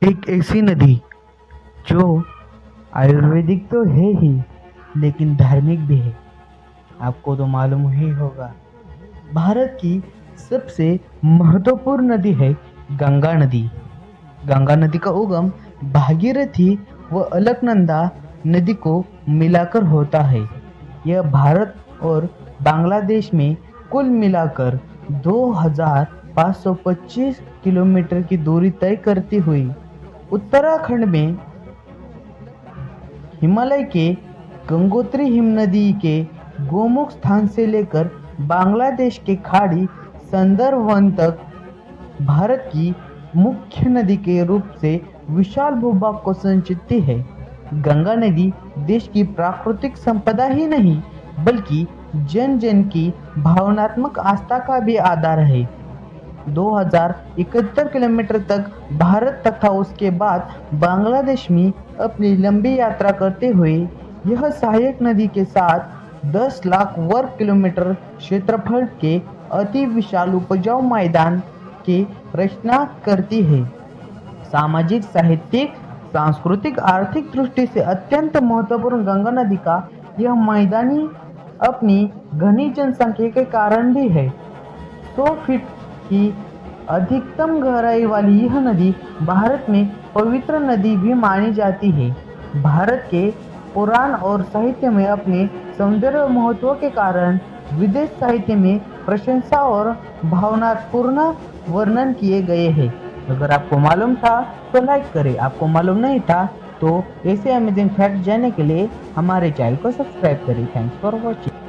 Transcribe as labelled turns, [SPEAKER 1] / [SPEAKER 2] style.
[SPEAKER 1] एक ऐसी नदी जो आयुर्वेदिक तो है ही लेकिन धार्मिक भी है। आपको तो मालूम ही होगा, भारत की सबसे महत्वपूर्ण नदी है गंगा नदी। गंगा नदी का उगम भागीरथी व अलकनंदा नदी को मिलाकर होता है। यह भारत और बांग्लादेश में कुल मिलाकर 2525 किलोमीटर की दूरी तय करती हुई उत्तराखंड में हिमालय के गंगोत्री हिमनदी के गोमुख स्थान से लेकर बांग्लादेश के खाड़ी सुंदरवन तक भारत की मुख्य नदी के रूप से विशाल भूभाग को संचित है। गंगा नदी देश की प्राकृतिक संपदा ही नहीं बल्कि जन जन की भावनात्मक आस्था का भी आधार है। 2071 किलोमीटर तक भारत तथा उसके बाद बांग्लादेश में अपनी लंबी यात्रा करते हुए यह सहायक नदी के साथ 10 लाख वर्ग किलोमीटर क्षेत्रफल के अति विशाल उपजाऊ मैदान की रचना करती है। सामाजिक, साहित्यिक, सांस्कृतिक, आर्थिक दृष्टि से अत्यंत महत्वपूर्ण गंगा नदी का यह मैदानी अपनी घनी जनसंख्या के कारण भी है। 100 फीट की अधिकतम गहराई वाली यह नदी भारत में पवित्र नदी भी मानी जाती है। भारत के पुराण और साहित्य में अपने सौंदर्य महत्व के कारण विदेश साहित्य में प्रशंसा और भावनापूर्ण वर्णन किए गए हैं। अगर आपको मालूम था तो लाइक करें, आपको मालूम नहीं था तो ऐसे अमेजिंग फैक्ट जानने के लिए हमारे चैनल को सब्सक्राइब करें। Thanks for watching.